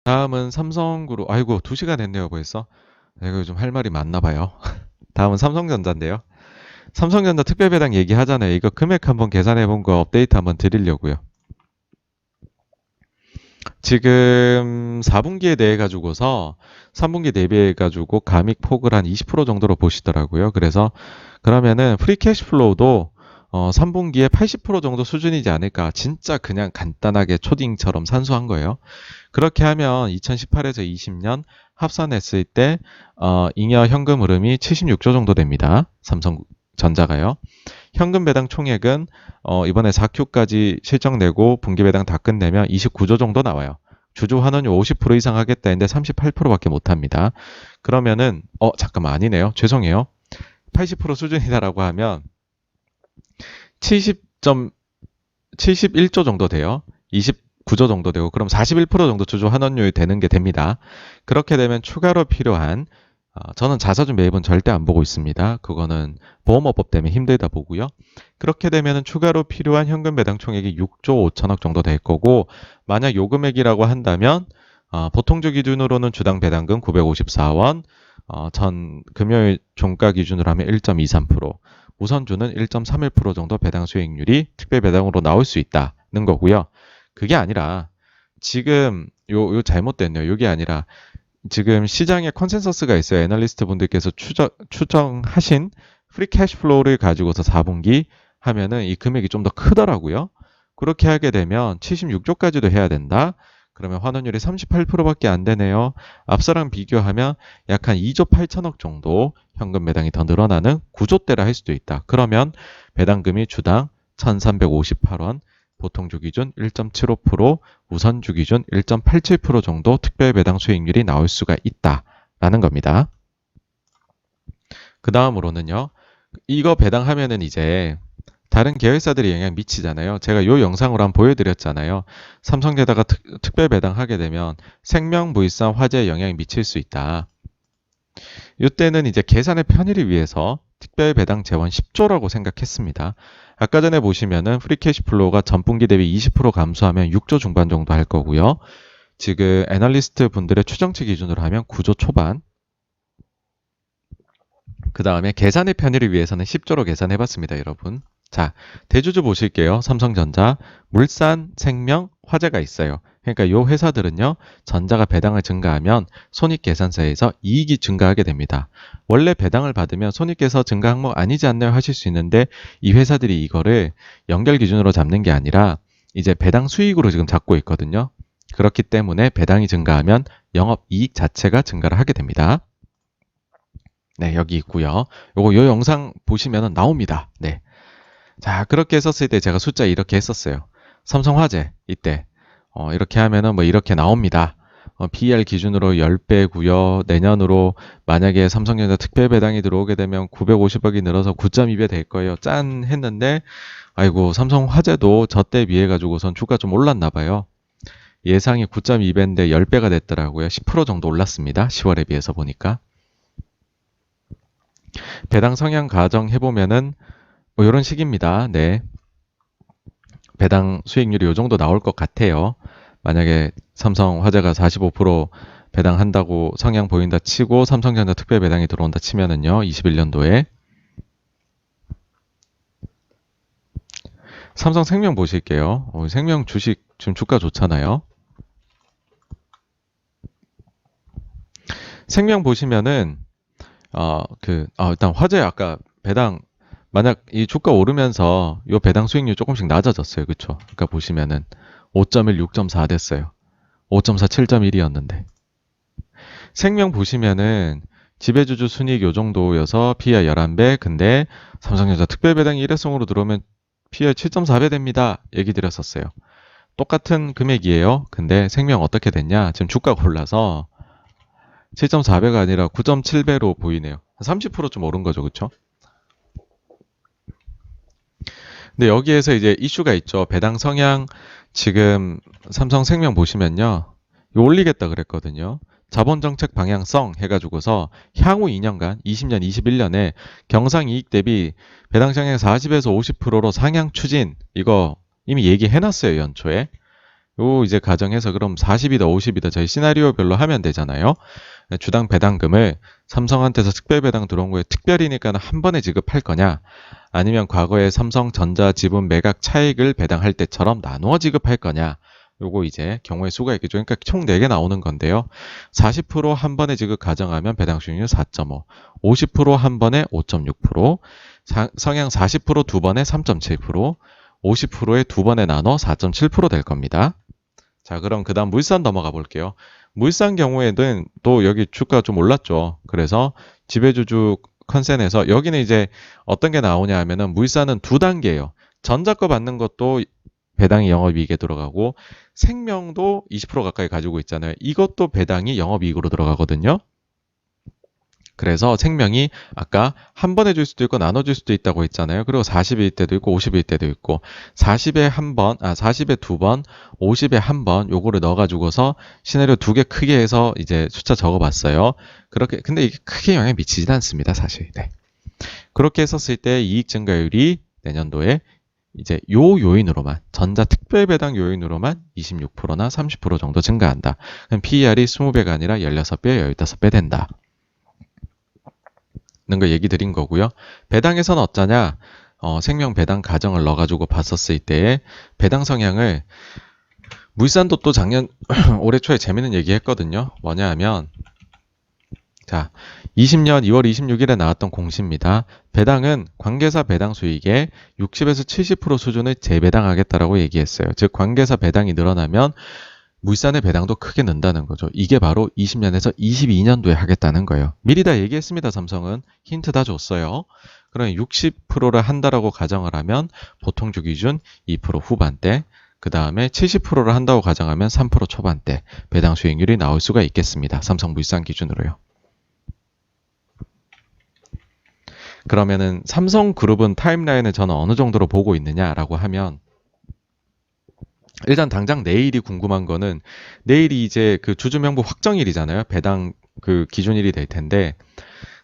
다음은 삼성그룹. 아이고 2시간 했네요 벌써. 내가 요즘 할 말이 많나 봐요. 다음은 삼성전자인데요. 삼성전자 특별배당 얘기하잖아요. 이거 금액 한번 계산해 본 거 업데이트 한번 드리려고요. 지금 4분기에 대해 가지고서 3분기 대비해 가지고 감익 폭을 한 20% 정도로 보시더라고요. 그래서 그러면은 프리 캐시플로우도 3분기에 80% 정도 수준이지 않을까. 진짜 그냥 간단하게 초딩처럼 산수한 거예요. 그렇게 하면 2018에서 20년 합산했을 때 잉여 현금 흐름이 76조 정도 됩니다. 삼성전자가요. 현금 배당 총액은 이번에 4Q까지 실적 내고 분기 배당 다 끝내면 29조 정도 나와요. 주주 환원율 50% 이상 하겠다 했는데 38%밖에 못 합니다. 그러면은 잠깐만 아니네요. 죄송해요. 80% 수준이다라고 하면 71조 정도 돼요. 29조 정도 되고 그럼 41% 정도 주주 환원율 되는 게 됩니다. 그렇게 되면 추가로 필요한 저는 자사주 매입은 절대 안 보고 있습니다. 그거는 보험업법 때문에 힘들다 보고요. 그렇게 되면 추가로 필요한 현금 배당 총액이 6조 5천억 정도 될 거고 만약 요 금액이라고 한다면 보통주 기준으로는 주당 배당금 954원, 전 금요일 종가 기준으로 하면 1.23%, 우선주는 1.31% 정도 배당 수익률이 특별 배당으로 나올 수 있다는 거고요. 그게 아니라 지금 요 잘못됐네요. 이게 아니라 지금 시장에 컨센서스가 있어요. 애널리스트 분들께서 추정하신 프리 캐시플로우를 가지고서 4분기 하면은 이 금액이 좀 더 크더라고요. 그렇게 하게 되면 76조까지도 해야 된다. 그러면 환원율이 38%밖에 안 되네요. 앞서랑 비교하면 약 한 2조 8천억 정도 현금 배당이 더 늘어나는 구조대라 할 수도 있다. 그러면 배당금이 주당 1,358원, 보통주 기준 1.75%, 우선주 기준 1.87% 정도 특별 배당 수익률이 나올 수가 있다라는 겁니다. 그 다음으로는요. 이거 배당하면은 이제 다른 계열사들이 영향 미치잖아요. 제가 요 영상으로 한번 보여드렸잖아요. 삼성에다가 특별 배당하게 되면 생명물산 화재에 영향이 미칠 수 있다. 이때는 이제 계산의 편의를 위해서 특별 배당 재원 10조라고 생각했습니다. 아까 전에 보시면은 프리 캐시플로우가 전분기 대비 20% 감소하면 6조 중반 정도 할 거고요. 지금 애널리스트 분들의 추정치 기준으로 하면 9조 초반. 그 다음에 계산의 편의를 위해서는 10조로 계산해봤습니다, 여러분. 자, 대주주 보실게요. 삼성전자, 물산, 생명, 화재가 있어요. 그러니까 이 회사들은요, 전자가 배당을 증가하면 손익계산서에서 이익이 증가하게 됩니다. 원래 배당을 받으면 손익계산 증가 항목 아니지 않나요? 하실 수 있는데 이 회사들이 이거를 연결 기준으로 잡는 게 아니라 이제 배당 수익으로 지금 잡고 있거든요. 그렇기 때문에 배당이 증가하면 영업이익 자체가 증가를 하게 됩니다. 네, 여기 있고요. 요 영상 보시면 나옵니다. 네. 자, 그렇게 했었을 때 제가 숫자 이렇게 했었어요. 삼성화재 이때 이렇게 하면은 뭐 이렇게 나옵니다. PER 기준으로 10배고요. 내년으로 만약에 삼성전자 특별 배당이 들어오게 되면 950억이 늘어서 9.2배 될 거예요. 짠 했는데 아이고 삼성화재도 저 때 비해 가지고선 주가 좀 올랐나 봐요. 예상이 9.2배인데 10배가 됐더라고요. 10% 정도 올랐습니다. 10월에 비해서 보니까. 배당 성향 가정 해보면은 뭐 이런 식입니다. 네. 배당 수익률이 이 정도 나올 것 같아요. 만약에 삼성화재가 45% 배당한다고 성향 보인다 치고 삼성전자 특별 배당이 들어온다 치면은요. 21년도에 삼성생명 보실게요. 생명 주식 지금 주가 좋잖아요. 생명 보시면은 일단 화재 아까 배당 만약 이 주가 오르면서 이 배당 수익률 조금씩 낮아졌어요. 그쵸? 그러니까 보시면은 5.1, 6.4 됐어요. 5.4, 7.1이었는데. 생명 보시면은 지배주주 순이익 요 정도여서 PER 11배. 근데 삼성전자 특별 배당이 일회성으로 들어오면 PER 7.4배 됩니다. 얘기 드렸었어요. 똑같은 금액이에요. 근데 생명 어떻게 됐냐? 지금 주가가 올라서 7.4배가 아니라 9.7배로 보이네요. 30%좀 오른 거죠. 그쵸? 근데 여기에서 이제 이슈가 있죠. 배당 성향 지금 삼성생명 보시면요. 이거 올리겠다 그랬거든요. 자본정책 방향성 해가지고서 향후 2년간 20년, 21년에 경상이익 대비 배당 성향 40에서 50%로 상향 추진 이거 이미 얘기해놨어요. 연초에. 요 이제 가정해서 그럼 40이다 50이다 저희 시나리오별로 하면 되잖아요. 주당 배당금을 삼성한테서 특별 배당 들어온 거에 특별이니까 한 번에 지급할 거냐, 아니면 과거에 삼성전자 지분 매각 차익을 배당할 때처럼 나누어 지급할 거냐, 요거 이제 경우의 수가 있겠죠. 그러니까 총 4개 나오는 건데요. 40% 한 번에 지급 가정하면 배당 수익률 4.5, 50%한 번에 5.6%, 성향 40%두 번에 3.7%, 50%에 두 번에 나눠 4.7%될 겁니다. 자, 그럼 그 다음 물산 넘어가 볼게요. 물산 경우에는 또 여기 주가가 좀 올랐죠. 그래서 지배주주 컨센에서 여기는 이제 어떤 게 나오냐 하면은 물산은 두 단계예요. 전자 거 받는 것도 배당이 영업이익에 들어가고 생명도 20% 가까이 가지고 있잖아요. 이것도 배당이 영업이익으로 들어가거든요. 그래서 생명이 아까 한 번에 줄 수도 있고 나눠줄 수도 있다고 했잖아요. 그리고 40일 때도 있고 50일 때도 있고 40에 한 번, 40에 두 번, 50에 한 번 요거를 넣어가지고서 시나리오 2개 크게 해서 이제 숫자 적어봤어요. 그렇게 근데 이게 크게 영향 미치진 않습니다, 사실. 네. 그렇게 했었을 때 이익 증가율이 내년도에 이제 요 요인으로만 전자 특별 배당 요인으로만 26%나 30% 정도 증가한다. 그럼 PER이 20배가 아니라 16배, 15배 된다. 는 거 얘기 드린 거고요. 배당에서는 어쩌냐? 생명 배당 가정을 넣어가지고 봤었을 때 배당 성향을 물산도 또 작년 올해 초에 재밌는 얘기 했거든요. 뭐냐 하면 자 20년 2월 26일에 나왔던 공시입니다. 배당은 관계사 배당 수익의 60에서 70% 수준을 재배당하겠다라고 얘기했어요. 즉 관계사 배당이 늘어나면 물산의 배당도 크게 는다는 거죠. 이게 바로 20년에서 22년도에 하겠다는 거예요. 미리 다 얘기했습니다. 삼성은 힌트 다 줬어요. 그럼 60%를 한다라고 가정을 하면 보통 주 기준 2% 후반대, 그 다음에 70%를 한다고 가정하면 3% 초반대 배당 수익률이 나올 수가 있겠습니다. 삼성물산 기준으로요. 그러면은 삼성그룹은 타임라인을 저는 어느 정도로 보고 있느냐라고 하면 일단 당장 내일이 궁금한 거는 내일이 이제 그 주주명부 확정일이잖아요. 배당 그 기준일이 될 텐데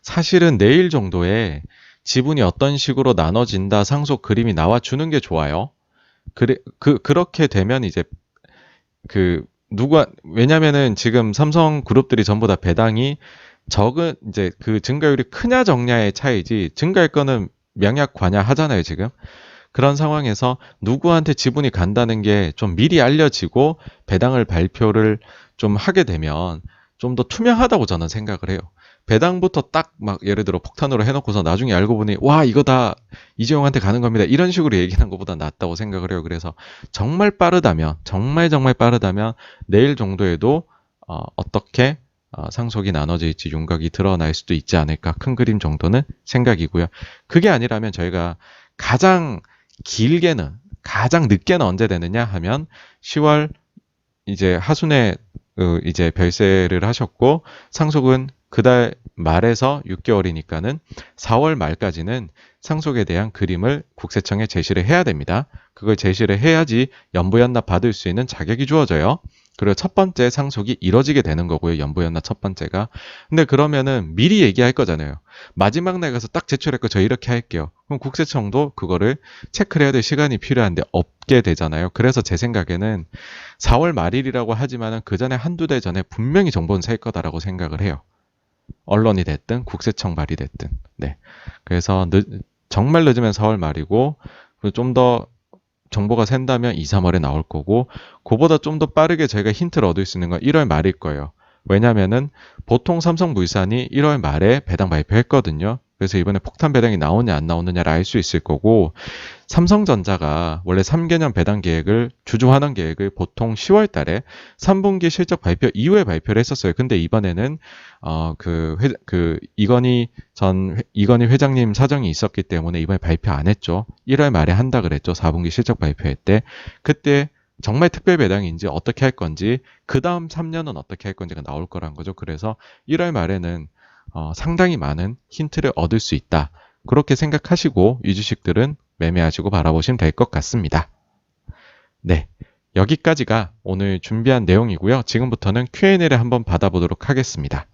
사실은 내일 정도에 지분이 어떤 식으로 나눠진다 상속 그림이 나와주는 게 좋아요. 그렇게 되면 이제 왜냐면은 지금 삼성 그룹들이 전부 다 배당이 적은 이제 그 증가율이 크냐 적냐의 차이지 증가할 거는 명약 관야 하잖아요, 지금. 그런 상황에서 누구한테 지분이 간다는 게 좀 미리 알려지고 배당을 발표를 좀 하게 되면 좀 더 투명하다고 저는 생각을 해요. 배당부터 딱 막 예를 들어 폭탄으로 해놓고서 나중에 알고 보니 와 이거 다 이재용한테 가는 겁니다. 이런 식으로 얘기하는 것보다 낫다고 생각을 해요. 그래서 정말 빠르다면 정말 빠르다면 내일 정도에도 어떻게 상속이 나눠질지 윤곽이 드러날 수도 있지 않을까 큰 그림 정도는 생각이고요. 그게 아니라면 저희가 가장 길게는 가장 늦게는 언제 되느냐 하면 10월 이제 하순에 이제 별세를 하셨고 상속은 그달 말에서 6개월이니까는 4월 말까지는 상속에 대한 그림을 국세청에 제시를 해야 됩니다. 그걸 제시를 해야지 연부연납 받을 수 있는 자격이 주어져요. 그리고 첫 번째 상속이 이뤄지게 되는 거고요. 연부연납 첫 번째가. 근데 그러면은 미리 얘기할 거잖아요. 마지막 날 가서 딱 제출했고 저 이렇게 할게요. 그럼 국세청도 그거를 체크를 해야 될 시간이 필요한데 없게 되잖아요. 그래서 제 생각에는 4월 말일이라고 하지만은 그 전에 한두 달 전에 분명히 정보는 셀 거다라고 생각을 해요. 언론이 됐든 국세청 말이 됐든. 네. 그래서 정말 늦으면 4월 말이고 좀 더 정보가 샌다면 2, 3월에 나올 거고 그보다 좀 더 빠르게 저희가 힌트를 얻을 수 있는 건 1월 말일 거예요. 왜냐면은 보통 삼성물산이 1월 말에 배당 발표했거든요. 그래서 이번에 폭탄 배당이 나오냐 안 나오느냐를 알 수 있을 거고 삼성전자가 원래 3개년 배당 계획을 주주 환원 계획을 보통 10월 달에 3분기 실적 발표 이후에 발표를 했었어요. 근데 이번에는 이건희 회장님 사정이 있었기 때문에 이번에 발표 안 했죠. 1월 말에 한다 그랬죠. 4분기 실적 발표회 때. 그때 정말 특별 배당인지 어떻게 할 건지 그 다음 3년은 어떻게 할 건지가 나올 거란 거죠. 그래서 1월 말에는 상당히 많은 힌트를 얻을 수 있다. 그렇게 생각하시고 이 주식들은 매매하시고 바라보시면 될 것 같습니다. 네, 여기까지가 오늘 준비한 내용이고요. 지금부터는 Q&A를 한번 받아보도록 하겠습니다.